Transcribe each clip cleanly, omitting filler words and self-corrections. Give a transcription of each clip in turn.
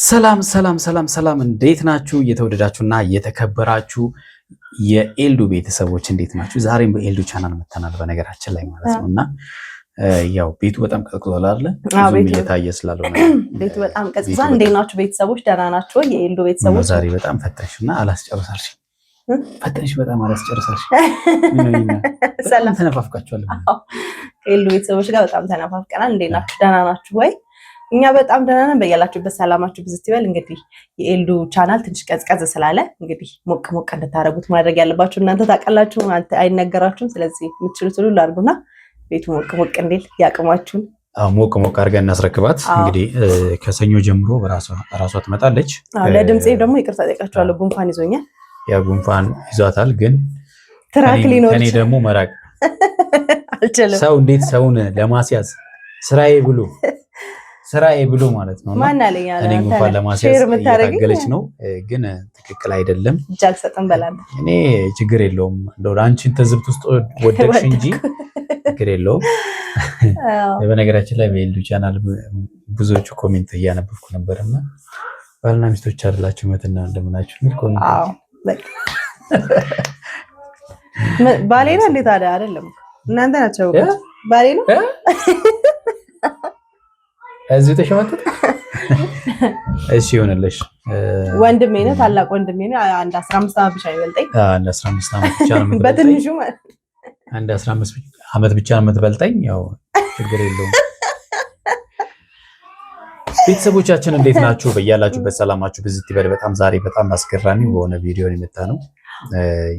ሰላም ሰላም ሰላም ሰላም፣ እንዴት ናችሁ? እየተወደዳችሁና እየተከበራችሁ የኤልዱ ቤተሰቦች እንዴት ናችሁ? ዛሬም በኤልዱ ቻናል መተናል በነገራችን ላይ ማለት ነውና ያው ቤቱ በጣም ቀዝቅዟል አይደል? ብዙም እየታየ ስላልሆነ ቤቱ በጣም ቀዝቅዟል። እንዴት ናችሁ ቤተሰቦች? ደህና ናችሁ? የኤልዱ ቤተሰቦች ዛሬ በጣም ፈተሽና አላስጨርሳልሽ ፈተሽ በጣም አላስጨርሳልሽ። ሰላም ተነፋፍቃችኋል። ኤልዱ ቤተሰቦች ጋር በጣም ተነፋፍቀናል። እንዴት ናችሁ? ደህና ናችሁ ወይ? እኛ በጣም ደህና ነን። በያላችሁበት ሰላማችሁ ብዝት ይበል። እንግዲህ የኤልዱ ቻናል ትንሽ ቀዝቀዝ ስላለ እንግዲህ ሞቅ ሞቅ እንድታረጉት ማድረግ ያለባችሁ እናንተ ታውቃላችሁ፣ አይነገራችሁም። ስለዚህ የምትችሉት ሁሉ አድርጉና ቤቱ ሞቅ ሞቅ እንዲል ያቅማችሁን ሞቅ ሞቅ አድርገን እናስረክባት። እንግዲህ ከሰኞ ጀምሮ ራሷ ትመጣለች። ለድምጼ ደግሞ ይቅርታ ጠይቃችኋለሁ፣ ጉንፋን ይዞኛል። ያ ጉንፋን ይዟታል፣ ግን ትራክ ሊኖር ከኔ ደግሞ መራቅ አልችልም። ሰው እንዴት ሰውን ለማስያዝ ስራዬ ብሎ ማለት ነው። ማን አለኝ እኔ እንኳን ለማስያዝ እየታገለች ነው፣ ግን ትክክል አይደለም። እጃል ሰጠን በላን። እኔ ችግር የለውም እንደው አንቺን ተዝብት ውስጥ ወደቅሽ እንጂ ችግር የለውም። በነገራችን ላይ በኤልዱ ቻናል ብዙዎቹ ኮሜንት እያነበብኩ ነበርና ባልና ሚስቶች አይደላችሁ መትና እንደምናችሁ ምን ኮሜንት። አዎ ባሌ ነው እንዴት ታዲያ? አይደለም እናንተ ናቸው። ባሌ ነው እዚህ ተሸመጥጥ። እሺ ይሆነልሽ። ወንድሜ ነው፣ ታላቅ ወንድሜ ነው። አንድ 15 ዓመት ብቻ ይበልጠኝ። አንድ 15 ዓመት ብቻ ነው የምትበልጠኝ። በትንሹ ማለት አንድ 15 ዓመት ብቻ ነው የምትበልጠኝ። ያው ችግር የለውም። ቤተሰቦቻችን እንዴት ናችሁ? በያላችሁበት ሰላማችሁ ብዝት ይበል። ዛሬ በጣም አስገራሚ በሆነ ቪዲዮ ነው የመጣ ነው።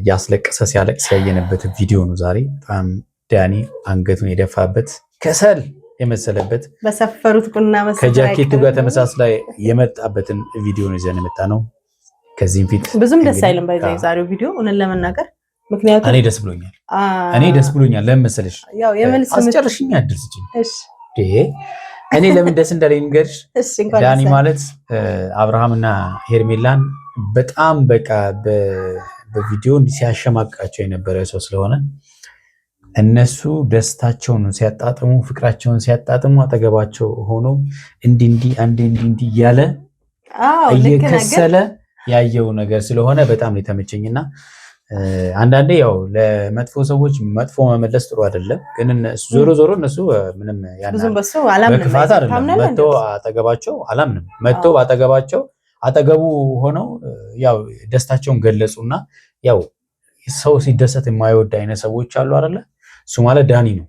ያስለቀሰ ሲያለቅስ ያየንበት ቪዲዮ ነው ዛሬ። በጣም ዳኒ አንገቱን የደፋበት ከሰል የመሰለበት በሰፈሩት ቁና መሰለኝ ከጃኬቱ ጋር ተመሳስላ የመጣበትን ቪዲዮ ነው ይዘን የመጣ ነው። ከዚህም ፊት ብዙም ደስ አይልም ባይዘይ ዛሬው ቪዲዮ እውነት ለመናገር ምክንያቱም እኔ ደስ ብሎኛል። ለምን መሰለሽ? ያው የመልስ አስጨርሽኝ አድርስኝ። እሺ እኔ ለምን ደስ እንዳለኝ ንገርሽ። ዳኒ ማለት አብርሃምና ሄርሜላን በጣም በቃ በቪዲዮ ሲያሸማቃቸው የነበረ ሰው ስለሆነ እነሱ ደስታቸውን ሲያጣጥሙ ፍቅራቸውን ሲያጣጥሙ አጠገባቸው ሆኖ እንዲህ እያለ እየከሰለ ያየው ነገር ስለሆነ በጣም የተመቸኝና አንዳንዴ ያው ለመጥፎ ሰዎች መጥፎ መመለስ ጥሩ አይደለም፣ ግን ዞሮ እነሱ ምንም በክፋት አይደለም መጥተው አጠገባቸው አላምንም መጥተው አጠገቡ ሆነው ያው ደስታቸውን ገለጹና ያው ሰው ሲደሰት የማይወድ አይነት ሰዎች አሉ አይደለ? እሱ ማለት ዳኒ ነው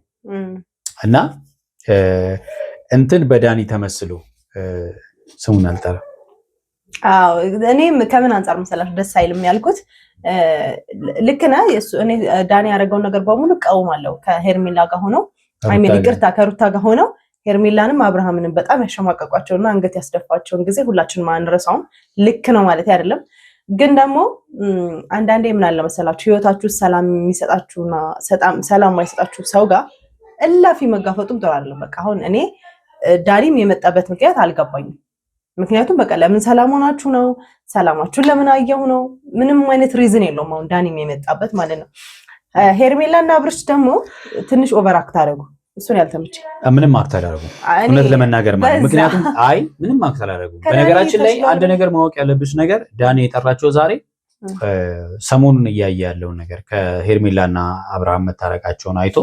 እና እንትን በዳኒ ተመስሎ ስሙን አልጠራም። አዎ እኔም ከምን አንፃር መሰላችሁ ደስ አይልም ያልኩት፣ ልክ ነህ። እኔ ዳኒ ያደረገውን ነገር በሙሉ እቃወማለሁ። ከሄርሜላ ጋር ሆነው ይቅርታ ከሩታ ጋር ሆነው ሄርሜላንም አብርሃምንም በጣም ያሸማቀቋቸውና አንገት ያስደፋቸውን ጊዜ ሁላችንም አንረሳውም። ልክ ነው ማለት አይደለም፣ ግን ደግሞ አንዳንዴ ምን አለ መሰላችሁ ህይወታችሁ ሰላም የሚሰጣችሁና ሰላም የማይሰጣችሁ ሰው ጋር እላፊ መጋፈጡም ጥሩ አይደለም። በቃ አሁን እኔ ዳኒም የመጣበት ምክንያት አልገባኝም። ምክንያቱም በቃ ለምን ሰላም ሆናችሁ ነው? ሰላማችሁን ለምን አየሁ ነው? ምንም አይነት ሪዝን የለውም አሁን ዳኒም የመጣበት ማለት ነው። ሄርሜላ እና አብርሽ ደግሞ ትንሽ ኦቨር አክት አደረጉ። እሱን ያልተመቸኝ ምንም አክት አላደረጉ እውነት ለመናገር ማለት ምክንያቱም ምንም አክት አላደረጉ። በነገራችን ላይ አንድ ነገር ማወቅ ያለብሽ ነገር ዳኒ የጠራቸው ዛሬ ሰሞኑን እያየ ያለውን ነገር ከሄርሜላና አብርሃም መታረቃቸውን አይቶ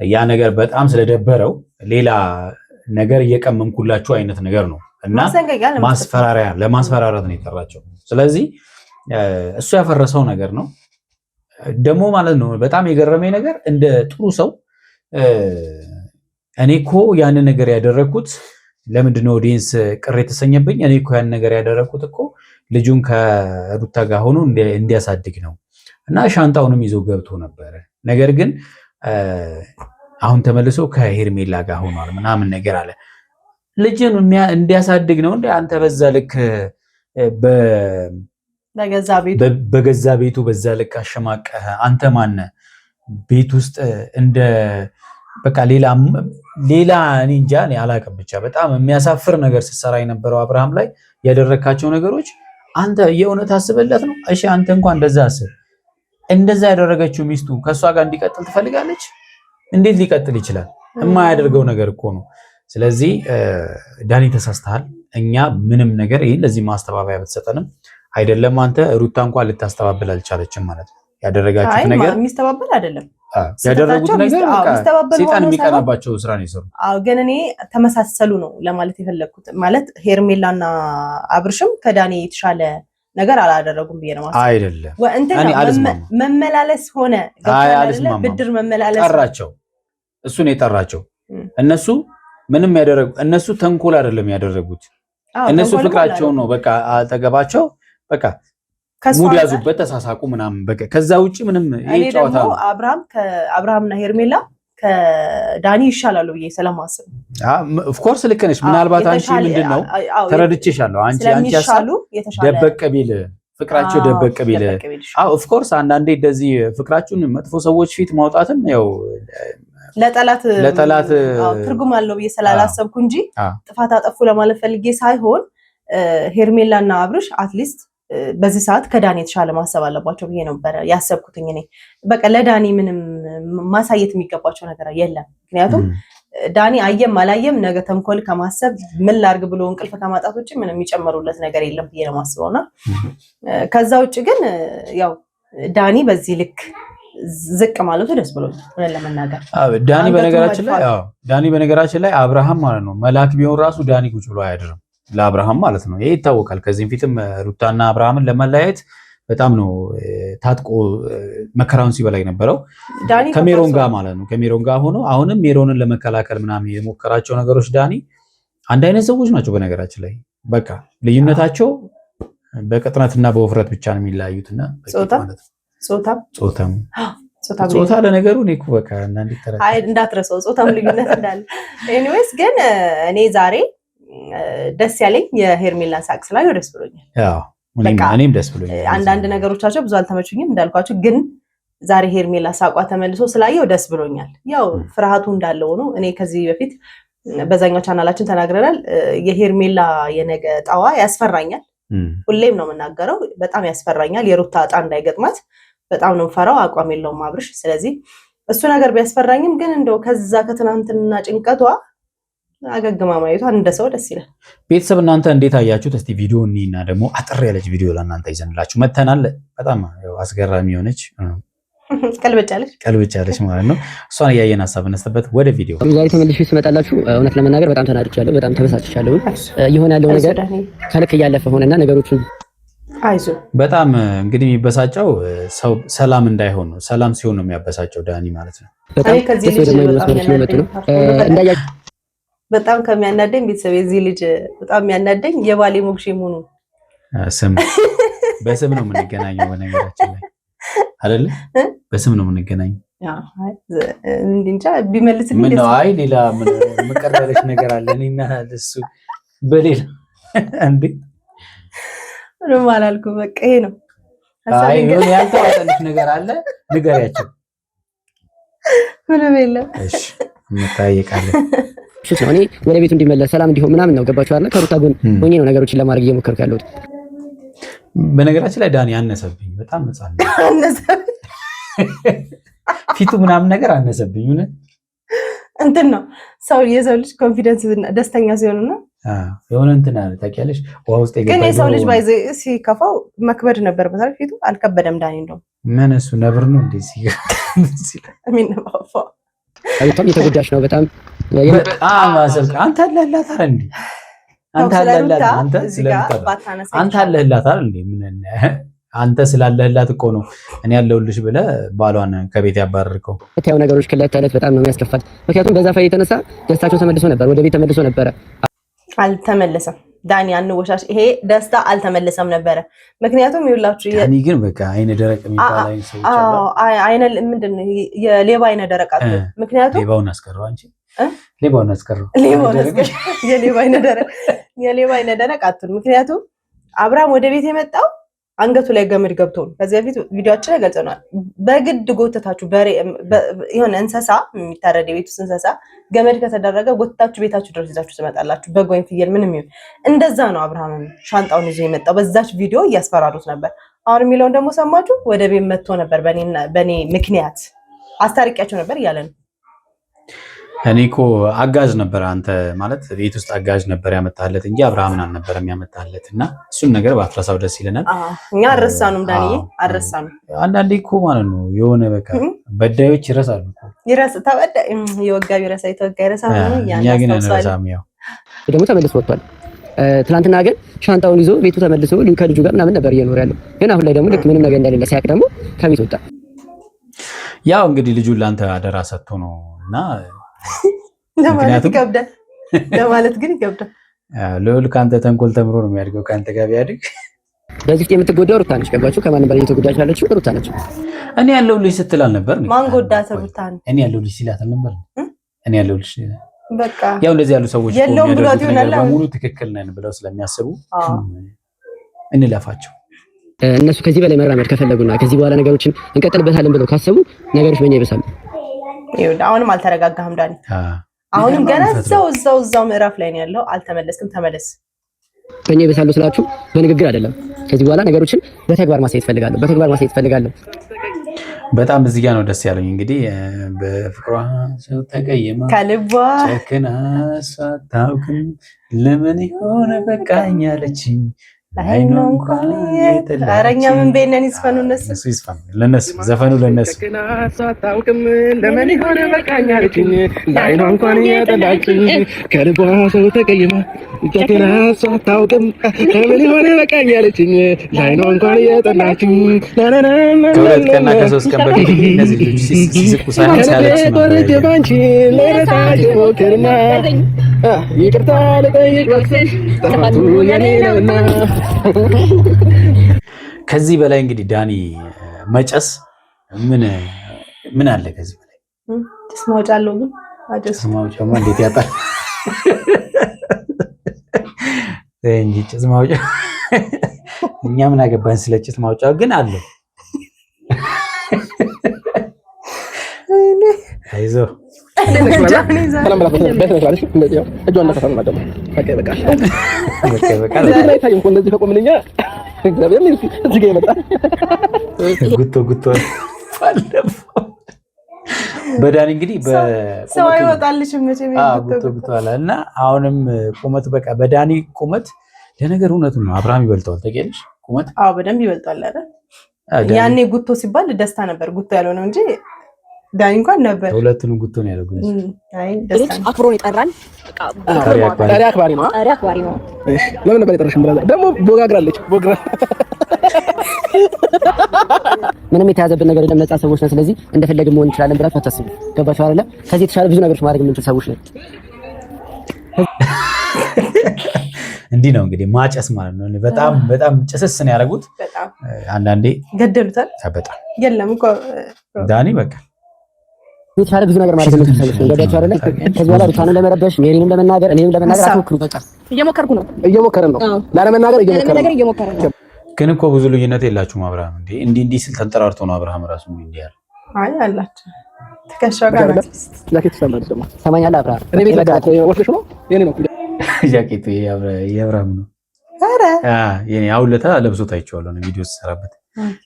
ያ ነገር በጣም ስለደበረው ሌላ ነገር እየቀመምኩላችሁ አይነት ነገር ነው እና ለማስፈራራት ነው የጠራቸው። ስለዚህ እሱ ያፈረሰው ነገር ነው ደግሞ ማለት ነው። በጣም የገረመኝ ነገር እንደ ጥሩ ሰው እኔ እኮ ያን ነገር ያደረኩት ለምንድነው ኦዲየንስ ቅር የተሰኘብኝ? እኔ እኮ ያን ነገር ያደረኩት እኮ ልጁን ከሩታ ጋር ሆኖ እንዲያሳድግ ነው እና ሻንጣውንም ይዞ ገብቶ ነበረ። ነገር ግን አሁን ተመልሶ ከሄርሜላ ጋር ሆኗል ምናምን ነገር አለ። ልጅን እንዲያሳድግ ነው እንደ አንተ በዛ ልክ በገዛ ቤቱ በዛ ልክ አሸማቀህ አንተ ማነ ቤት ውስጥ እንደ በቃ ሌላ እኔ እንጃ እኔ አላውቅም። ብቻ በጣም የሚያሳፍር ነገር ስትሰራ የነበረው አብርሃም ላይ ያደረካቸው ነገሮች አንተ የእውነት አስበለት ነው? እሺ አንተ እንኳን እንደዛ አስብ። እንደዛ ያደረገችው ሚስቱ ከሷ ጋር እንዲቀጥል ትፈልጋለች? እንዴት ሊቀጥል ይችላል? የማያደርገው ነገር እኮ ነው። ስለዚህ ዳኒ ተሳስተሃል። እኛ ምንም ነገር ይሄን ለዚህ ማስተባበያ ብትሰጠንም አይደለም አንተ ሩታ እንኳን ልታስተባብል አልቻለችም ማለት ነው። ያደረጋችሁት ነገር የሚስተባበል አይደለም። ያደረጉት ነገር ሰይጣን የሚቀናባቸው ስራ ነው የሰሩ። ግን እኔ ተመሳሰሉ ነው ለማለት የፈለኩት። ማለት ሄርሜላና አብርሽም ከዳኒ የተሻለ ነገር አላደረጉም ብዬ ነው ማለት አይደለም። መመላለስ ሆነ ብድር መመላለስ ጠራቸው። እሱ ነው የጠራቸው። እነሱ ምንም ያደረጉ እነሱ ተንኮል አይደለም ያደረጉት። እነሱ ፍቅራቸውን ነው በቃ አጠገባቸው በቃ ሙድ ያዙበት፣ ተሳሳቁ ምናምን በቃ ከዛ ውጪ ምንም ይሄ ጨዋታ ነው። አብርሃምና ሄርሜላ ከዳኒ ይሻላሉ ብዬ ስለማስብ ኦፍ ኮርስ ልክ ነሽ። ምናልባት አንቺ ምንድነው ተረድቼሻለሁ። አንቺ ያሳሉ ደበቀ ቢል ፍቅራቸው ደበቀ ቢል ኦፍ ኮርስ አንዳንዴ እንደዚህ ፍቅራችሁን መጥፎ ሰዎች ፊት ማውጣትም ያው ለጠላት ትርጉም አለው ብዬ ስላላሰብኩ እንጂ ጥፋት አጠፉ ለማለት ፈልጌ ሳይሆን ሄርሜላና አብርሽ አትሊስት በዚህ ሰዓት ከዳኒ የተሻለ ማሰብ አለባቸው ብዬ ነበር ያሰብኩትኝ። እኔ በቃ ለዳኒ ምንም ማሳየት የሚገባቸው ነገር የለም። ምክንያቱም ዳኒ አየም አላየም ነገ ተንኮል ከማሰብ ምን ላርግ ብሎ እንቅልፍ ከማጣት ውጭ ምንም የሚጨምሩለት ነገር የለም ብዬ ነው የማስበውና ከዛ ውጭ ግን ያው ዳኒ በዚህ ልክ ዝቅ ማለቱ ደስ ብሎኛል ለመናገር። ዳኒ በነገራችን ላይ አብርሃም ማለት ነው መልአክ ቢሆን ራሱ ዳኒ ቁጭ ብሎ አያድርም ለአብርሃም ማለት ነው። ይሄ ይታወቃል። ከዚህም ፊትም ሩታና አብርሃምን ለመለያየት በጣም ነው ታጥቆ መከራውን ሲበላይ ነበረው ከሜሮን ጋር ማለት ነው። ከሜሮን ጋር ሆኖ አሁንም ሜሮንን ለመከላከል ምናምን የሞከራቸው ነገሮች ዳኒ አንድ አይነት ሰዎች ናቸው በነገራችን ላይ። በቃ ልዩነታቸው በቅጥነትና በውፍረት ብቻ ነው የሚለያዩትና ጾታ ለነገሩ እኔ እኮ በቃ እንዳትረሳው ጾታም ልዩነት እንዳለ። ኤኒዌይስ ግን እኔ ዛሬ ደስ ያለኝ የሄርሜላን ሳቅ ስላየው ደስ ብሎኛል። እኔም ደስ ብሎኛል። አንዳንድ ነገሮቻቸው ብዙ አልተመቹኝም እንዳልኳቸው፣ ግን ዛሬ ሄርሜላ ሳቋ ተመልሶ ስላየው ደስ ብሎኛል። ያው ፍርሃቱ እንዳለው ነው። እኔ ከዚህ በፊት በዛኛው ቻናላችን ተናግረናል። የሄርሜላ የነገ ጣዋ ያስፈራኛል። ሁሌም ነው የምናገረው፣ በጣም ያስፈራኛል። የሩታ ዕጣ እንዳይገጥማት በጣም ነው ፈራው። አቋም የለውም አብርሽ። ስለዚህ እሱ ነገር ቢያስፈራኝም ግን እንደው ከዛ ከትናንትና ጭንቀቷ አገግማ ማየቷ እንደ ሰው ደስ ይላል። ቤተሰብ እናንተ እንዴት አያችሁት? እስቲ ቪዲዮ እኒና ደግሞ አጥር ያለች ቪዲዮ ለእናንተ ይዘንላችሁ መተናል። በጣም አስገራሚ የሆነች ቀልብጫለች ማለት ነው። እሷን እያየን ሀሳብ እነስተበት ወደ ቪዲዮ ዛሬ ተመልሼ ስመጣላችሁ እውነት ለመናገር በጣም ተናድቻለሁ፣ በጣም ተበሳጭቻለሁ። ይሆን ያለው ነገር ከልክ እያለፈ ሆነና ነገሮችን አይዞ በጣም እንግዲህ የሚበሳጨው ሰው ሰላም እንዳይሆን ነው። ሰላም ሲሆን ነው የሚያበሳጨው ዳኒ ማለት ነው። በጣም ከዚህ ወደ ማይሉ መስመሮች ነው መጥቶ ነው እንዳያችሁ በጣም ከሚያናደኝ ቤተሰብ የዚህ ልጅ በጣም የሚያናደኝ የባሌ ሞክሼ መሆኑ ስም በስም ነው የምንገናኘው በነገራችን ላይ አይደለ? በስም ነው የምንገናኘው። እንዴ ቢመልስልኝ ምን ነው? አይ ሌላ ምን መቀራለሽ ነገር አለ እኔና እሱ በሌላ እንዴ ምንም አላልኩም። በቃ ይሄ ነው። አይ ምን ያልተዋጠልሽ ነገር አለ ንገሪያቸው። ምንም የለም። እሺ እንታየቃለን። እሺ እኔ ወደ ቤቱ እንዲመለስ ሰላም እንዲሆን ምናምን ነው ገባችሁ አይደል? ከሩታ ጎን ሆኜ ነው ነገሮችን ለማድረግ እየሞከርኩ ያለሁት። በነገራችን ላይ ዳኒ አነሰብኝ፣ በጣም አነሰብኝ። ፊቱ ምናምን ነገር አነሰብኝ። እንትን ነው ሰው የሰው ልጅ ኮንፊደንስ ደስተኛ ሲሆንና የሆነ እንትን አለ ታውቂያለሽ። ውሃ ውስጥ ግን የሰው ልጅ ባይዘ ሲከፋው መክበድ ነበር። በታሪክ ፊቱ አልከበደም። ዳኒ እንደው ምን እሱ ነብር ነው እንዴ ሲል የሚነፋፋው በጣም የተጎዳሽ ነው። በጣም ማሰብ አንተ አለህላት አይደል እንዴ? አንተ አለህላት አንተ አለህላት አይደል እንዴ? ምን አንተ ስላለህላት እኮ ነው እኔ ያለሁልሽ ብለህ ባሏን ከቤት ያባረርከው። ያው ነገሮች ከዕለት ተዕለት በጣም ነው የሚያስከፋት። ምክንያቱም በዛ ፋይል የተነሳ ደስታቸው ተመልሶ ነበር፣ ወደ ቤት ተመልሶ ነበረ። አልተመለሰም። ዳኒ አንወሻሽ፣ ይሄ ደስታ አልተመለሰም ነበረ። ምክንያቱም ይኸውላችሁ ዳኒ ግን በቃ አይነ ደረቅ የሚባል አይነ ሰዎች አሉ። አይነ ምንድነው የሌባ አይነ ደረቅ አለ። ምክንያቱም ሌባውን አስቀረው አንቺ ሌባውን አስቀረው የሌባ አይነ ደረቅ አትሉ። ምክንያቱም አብርሃም ወደ ቤት የመጣው አንገቱ ላይ ገመድ ገብቶ ነው። ከዚህ በፊት ቪዲዮአችን ላይ ገልጸናል። በግድ ጎተታችሁ የሆነ እንስሳ የሚታረድ የቤት ውስጥ እንስሳ ገመድ ከተደረገ ጎተታችሁ ቤታችሁ ድረስ ይዛችሁ ትመጣላችሁ። በግ ወይም ፍየል ምንም ይሁን እንደዛ ነው አብርሃም ሻንጣውን ይዞ የመጣው። በዛች ቪዲዮ እያስፈራሩት ነበር። አሁን የሚለውን ደግሞ ሰማችሁ። ወደ ቤት መጥቶ ነበር በኔ ምክንያት አስታርቂያቸው ነበር እያለ ነው። እኔ እኮ አጋዥ ነበር አንተ ማለት ቤት ውስጥ አጋዥ ነበር ያመጣለት እንጂ አብርሃምን አልነበረም ያመጣለት እና እሱን ነገር ባትረሳው ደስ ይለናል። እኛ አልረሳኑም ዳንዬ አልረሳኑም። አንዳንዴ እኮ ማለት ነው የሆነ በቃ በዳዮች ይረሳሉ እኮ ተበዳይ የወጋ ቢረሳ የተወጋ ይረሳ ነው። እኛ ግን አንረሳም። ያው ደግሞ ተመልሶ ወጥቷል። ትናንትና ግን ሻንጣውን ይዞ ቤቱ ተመልሶ ከልጁ ጋር ምናምን ነበር እየኖረ ያለው። ግን አሁን ላይ ደግሞ ልክ ምንም ነገር እንደሌለ ሲያውቅ ደግሞ ከቤት ወጣ። ያው እንግዲህ ልጁን ለአንተ አደራ ሰጥቶ ነው እና ለማለት ግን ይከብዳል። ልዑል ከአንተ ተንኮል ተምሮ ነው የሚያድገው። ከአንተ ጋር ቢያድግ በዚህ የምትጎዳው ሩታ ነች። ገባችሁ? ከማንም በላይ የተጎዳች ያለችው ሩታ ነች። እኔ ያለሁልሽ ስትል አልነበር? ማን ጎዳት? ሩታ ነው። እኔ ያለሁልሽ ሲላት አልነበር? እኔ ያለሁልሽ በቃ ያው እንደዚህ ያሉ ሰዎች የለውም ብሏት ይሆናል። ሙሉ ትክክል ነን ብለው ስለሚያስቡ እንለፋቸው። እነሱ ከዚህ በላይ መራመድ ከፈለጉና ከዚህ በኋላ ነገሮችን እንቀጥልበታለን ብለው ካሰቡ ነገሮች በእኛ ይበሳሉ። አሁንም አልተረጋጋህም ዳኒ። አሁንም ገና እዛው ምዕራፍ ላይ ነው ያለው። አልተመለስክም። ተመለስ። በእኛ ይበሳሉ ስላችሁ በንግግር አይደለም። ከዚህ በኋላ ነገሮችን በተግባር ማሳየት ፈልጋለሁ። በጣም እዚህ ጋር ነው ደስ ያለኝ። እንግዲህ በፍቅሯ ሰው ተቀየማ ከልቧ ጨክና ሳታውቅም ለምን የሆነ በቃኝ አለችኝ። አይኗ እንኳን አረኛ ምን በእነን ይስፈኑ እነሱ ለነሱ ዘፈኑ ለነሱ ሳታውቅም ለምን የሆነ በቃኝ አለችኝ። አይኗ እንኳን ያጠላችኝ ከልቧ ሰው ተቀየማ ጨክና ሳታውቅም ለምን የሆነ በቃኝ አለችኝ። አይኗ እንኳን ያጠላችኝ ከሁለት ቀንና ከሶስት ቀን በፊት እነዚህ ልጆች ሲስቁ ሳይሆን ሲያለቅሱ ነበር። ባንቺ ለረሳሽ ሞክርና ይቅርታ ልጠይቅ ወቅትሽ ተፋቱ የኔ ነውና። ከዚህ በላይ እንግዲህ ዳኒ መጨስ ምን አለ? ከዚህ በላይ ጭስ ማውጫ አለው። ግን ጭስ ማውጫማ እንዴት ያጣል እንጂ ጭስ ማውጫ እኛ ምን አገባን ስለ ጭስ ማውጫው ግን አለው። አይዞህ ጉቶ በዳኒ እንግዲህ ሰው አይወጣልሽም ጉቶ አለ እና አሁንም ቁመቱ በቃ በዳኒ ቁመት ለነገር እውነቱን ነው አብርሃም ይበልጠዋል። ታውቂያለሽ ቁመት? አዎ በደንብ ይበልጠዋል አይደል? ያኔ ጉቶ ሲባል ደስታ ነበር። ጉቶ ያለው ነው እንጂ ዳኒ እንኳን ነበር። ሁለቱንም ጉቶ ነው ያደረጉት። አይ ደስታ ነው። አክብሮን ይጠራል። በቃ ታሪ አክባሪ ነው። እሺ ለምን ነበር የጠራሽኝ? ብራዘር ደግሞ ቦጋግራለች። ምንም የተያዘብን ነገር የለም። ነፃ ሰዎች ነን። ስለዚህ እንደፈለግን መሆን እንችላለን ብላችሁ አታስቡ። ገባችሁ አይደለ? ከዚህ የተሻለ ብዙ ነገሮች ማድረግ የምንችል ሰዎች ነን። እንዲህ ነው እንግዲህ ማጨስ ማለት ነው። በጣም ጭስስ ነው ያደረጉት። አንዳንዴ ገደሉታል። በጣም የለም እኮ ዳኒ በቃ የተሻለ ብዙ ነገር ማድረግ የምንችል ሰዎች ነን። ገባችሁ አይደለ? ከዚህ በኋላ ሩታንን ለመረበሽ ሜሪንም ለመናገር እኔንም ለመናገር አትሞክሩ። በቃ እየሞከርን ነው ላለመናገር እየሞከርን ነው። ግን እኮ ብዙ ልዩነት የላችሁም። አብርሃም እንዲህ ስል ተንጠራርቶ ነው አብርሃም ራሱ እንዲህ ያለ። አይ አላችሁ ትከሻው ጋር ጃኬት ሰማለች ደግሞ ሰማኛለህ። አብርሃም እኔ ቤት ለጋት ወርሽ ነው የኔ ነው ጃኬቱ የአብርሃም ነው። አረ የኔ አውለታ ለብሶት አይቼዋለሁ ነው ቪዲዮ ተሰራበት።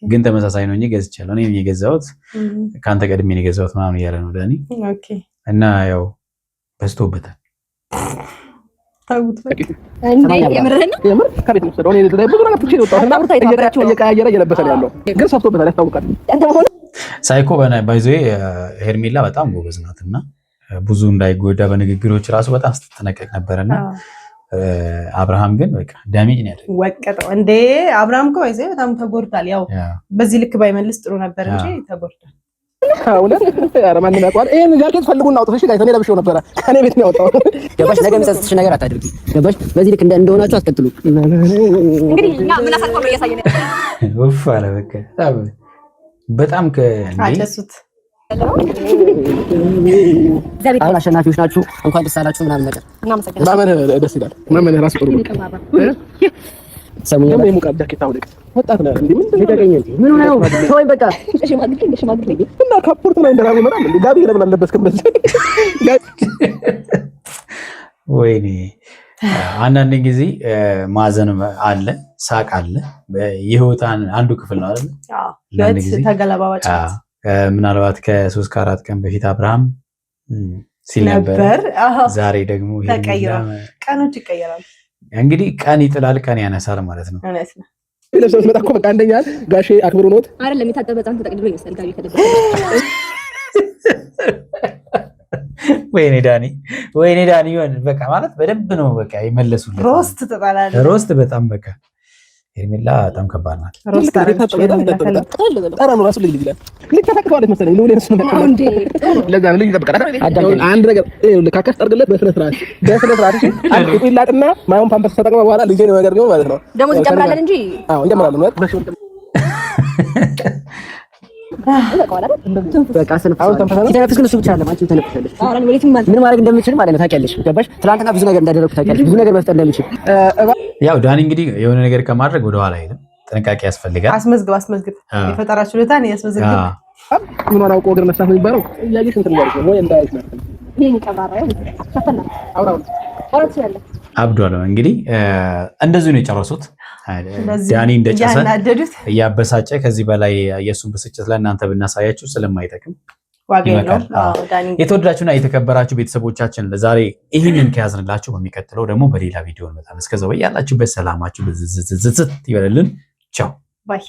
ግን ተመሳሳይ ነው እንጂ ገዝቻለሁ። እኔ የገዛሁት ካንተ ቀድሜ ነው የገዛሁት ምናምን እያለ ነው ዳኒ። ኦኬ እና ያው በዝቶበታል። ሳይኮ ባይዞ ሄርሜላ በጣም ጎበዝ ናት እና ብዙ እንዳይጎዳ በንግግሮች ራሱ በጣም ስትጠነቀቅ ነበርና አብርሃም ግን በቃ ዳሜጅ ነው ያለው። ወቀጠው እንዴ አብርሃም እኮ ባይዞ በጣም ተጎድቷል። ያው በዚህ ልክ ባይመልስ ጥሩ ነበር እንጂ ተጎድቷል። አውለት አረማን ያቋል። ይሄን ጃኬት ፈልጉና አውጥተሽ እሺ ጋር እኔ ለብሼው ነበር ከኔ ቤት ነው ያወጣው። ገባሽ? ነገ ምጸጽትሽ ነገር አታድርጊ። ገባሽ? በዚህ ልክ እንደሆናችሁ አስቀጥሉ። እንግዲህ እኛ ምን አሳልፈው ነው እያሳየን ወፍ አለ በቃ በጣም አጨሱት። አሁን አሸናፊዎች ናችሁ፣ እንኳን ደስ አላችሁ ምናምን ነገር ማመን ደስ ይላል። ማመን ራሱ ጥሩ ነው። ሰሙኝ ነው የሙቃ ጃኬት አውልቅ ወጣት ነው እንዴ? ምን ተገኘ እንዴ? ምን ነው ተወኝ በቃ ሽማግሌ እና ካፖርት ነው እንደራው ይመጣል እንዴ? ጋቢ ለምን አለበስከም? ወይኔ አንዳንድ ጊዜ ማዘን አለ፣ ሳቅ አለ። የህይወት አንዱ ክፍል ነው አይደል? አዎ ተገለባባጭ። ምናልባት ከ3 ከ4 ቀን በፊት አብርሃም ሲል ነበር። ዛሬ ደግሞ ቀኖች ይቀየራሉ። እንግዲህ ቀን ይጥላል ቀን ያነሳል ማለት ነው። እውነት ነው። ለሰው መጣ እኮ በቃ አንደኛ ጋሼ አክብሩኖት አይደለም የታጠበ ህፃን ተጠቅልሎ ይመስላል ጋቢ ከደበ ወይኔ ዳኒ ይሆን በቃ ማለት በደንብ ነው በቃ ይመለሱለት። ሮስት ተጣላለ ሮስት በጣም በቃ ሄርሜላ በጣም ከባድ ናት። ሮስት ጠራኑ ራሱ ልጅ ይላል ልታፈቅረዋለች መሰለኝ ነው ለነሱ ነው እንዴ ለዛ ነው ልጅ ተበቀራ አንድ ነገር ልካከስ ጠርግለት በስነ ስርዓት እሺ አንድ ይላጥና ማውን ፓምፐስ ተጠቅመው በኋላ ልጅ ነው ነገር ነው ማለት ነው ደሞዝ እንጨምራለን እንጂ አዎ እንጨምራለን ማለት በሽው በቃ ተነፍስክ ነው ብቻ አለ አንቺ ተነፍስልሽ ምን ማድረግ እንደምችል ማለት ነው ታውቂያለሽ። ገባሽ? ትናንትና ብዙ ነገር እንዳደረኩ ታውቂያለሽ። ብዙ ነገር መፍጠር እንደምችል ያው ዳኒ እንግዲህ የሆነ ነገር ከማድረግ ወደ ኋላ አይደለም፣ ጥንቃቄ ያስፈልጋል። አስመዝግብ የፈጠራ ችሎታን ያስመዝግብ። ምን ሆነው ቆግር መስራት ነው የሚባለው ያየሽ እንትን ማለት ነው ወይ እንዳይሽ ማለት ነው። ይሄን ይቀባራው ተፈና አውራው ያለ አብዷል። እንግዲህ እንደዚህ ነው የጨረሱት። ዳኒ እንደጨሰ እያበሳጨ ከዚህ በላይ የእሱን ብስጭት ለእናንተ ብናሳያችሁ ስለማይጠቅም ይመጣል። የተወደዳችሁና የተከበራችሁ ቤተሰቦቻችን ለዛሬ ይህንን ከያዝንላችሁ በሚቀጥለው ደግሞ በሌላ ቪዲዮ እንመጣለን። እስከዛው ያላችሁበት ሰላማችሁ ብዝዝዝት ይበልልን። ቻው ባይ